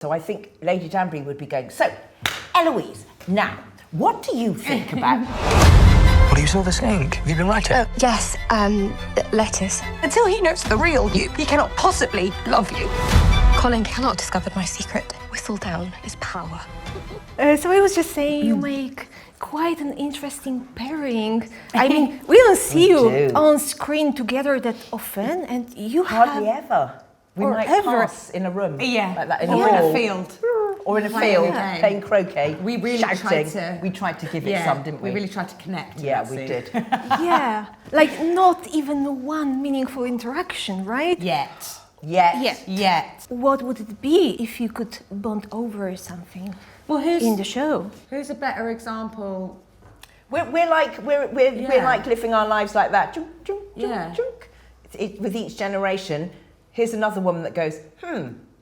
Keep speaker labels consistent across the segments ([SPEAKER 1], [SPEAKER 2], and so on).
[SPEAKER 1] So I think Lady Danbury would be going, so, Eloise, now, what do you think about...
[SPEAKER 2] What are you all this ink? Have you been writing?
[SPEAKER 3] Yes, letters.
[SPEAKER 4] Until he knows the real you, he cannot possibly love you.
[SPEAKER 3] Colin cannot discover my secret. Whistle down is power.
[SPEAKER 5] So I was just saying, you make quite an interesting pairing. I mean, we don't see you on screen together that often, and you
[SPEAKER 1] Hardly ever. We
[SPEAKER 5] Or
[SPEAKER 1] might
[SPEAKER 5] ever.
[SPEAKER 1] pass in a room.
[SPEAKER 4] Yeah,
[SPEAKER 1] Like that, in
[SPEAKER 4] or
[SPEAKER 1] a
[SPEAKER 4] in
[SPEAKER 1] hall.
[SPEAKER 4] a field.
[SPEAKER 1] Or in a
[SPEAKER 4] Playing
[SPEAKER 1] field,
[SPEAKER 4] a game.
[SPEAKER 1] playing croquet,
[SPEAKER 4] We really
[SPEAKER 1] shouting.
[SPEAKER 4] tried to...
[SPEAKER 1] We tried to give it some, didn't we?
[SPEAKER 4] We really tried to connect.
[SPEAKER 1] Yeah,
[SPEAKER 4] that
[SPEAKER 1] we
[SPEAKER 4] scene.
[SPEAKER 1] did.
[SPEAKER 5] Yeah, like not even one meaningful interaction, right?
[SPEAKER 4] Yet.
[SPEAKER 1] Yet.
[SPEAKER 5] What would it be if you could bond over something
[SPEAKER 4] Well,
[SPEAKER 5] in the show?
[SPEAKER 4] who's a better example?
[SPEAKER 1] We're like living our lives like that. Chunk, chunk, chunk,
[SPEAKER 4] Yeah.
[SPEAKER 1] chunk. With each generation, here's another woman that goes,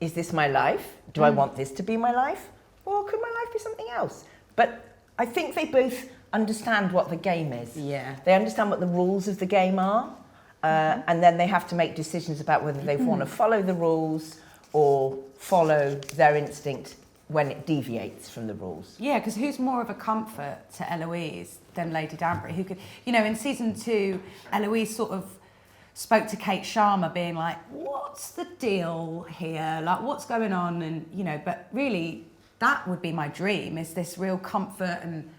[SPEAKER 1] is this my life? Do I want this to be my life? Or could my life be something else? But I think they both understand what the game is.
[SPEAKER 4] Yeah.
[SPEAKER 1] They understand what the rules of the game are. And then they have to make decisions about whether they want to follow the rules or follow their instinct when it deviates from the rules.
[SPEAKER 4] Yeah, because who's more of a comfort to Eloise than Lady Danbury? Who could, you know, in season 2, Eloise sort of spoke to Kate Sharma being like, what's the deal here? Like, what's going on? And, you know, but really, that would be my dream, is this real comfort and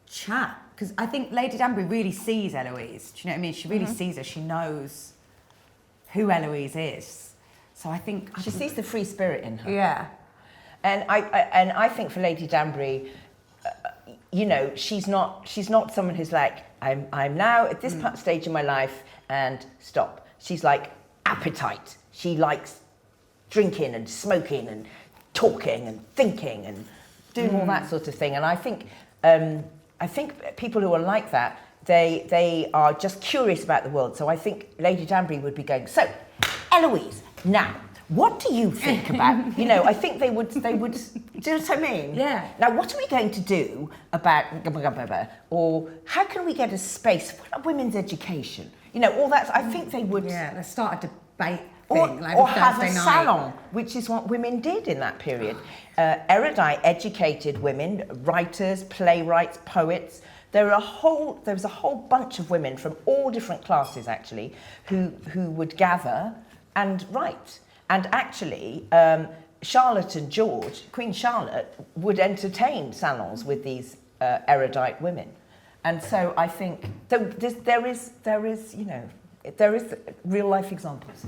[SPEAKER 4] chat. Because I think Lady Danbury really sees Eloise. Do you know what I mean? She really sees her. She knows who Eloise is. So I think...
[SPEAKER 1] She sees the free spirit in her.
[SPEAKER 4] Yeah.
[SPEAKER 1] And I think for Lady Danbury, you know, she's not someone who's like, I'm now at this stage in my life and stop. She's like appetite. She likes drinking and smoking and talking and thinking and doing all that sort of thing. And I think people who are like that, they are just curious about the world. So I think Lady Danbury would be going, so, Eloise, now, what do you think about, you know, I think they would, do you know what I mean?
[SPEAKER 4] Yeah.
[SPEAKER 1] Now, what are we going to do about, or how can we get a space for women's education? You know, all that, I think they would...
[SPEAKER 4] Yeah, let's start a debate
[SPEAKER 1] Or,
[SPEAKER 4] thing, like
[SPEAKER 1] or
[SPEAKER 4] a
[SPEAKER 1] have a
[SPEAKER 4] Thursday night.
[SPEAKER 1] salon, which is what women did in that period. Erudite, educated women, writers, playwrights, poets. There was a whole bunch of women from all different classes, actually, who would gather and write. And actually, Charlotte and George, Queen Charlotte, would entertain salons with these erudite women. And so I think there is real life examples.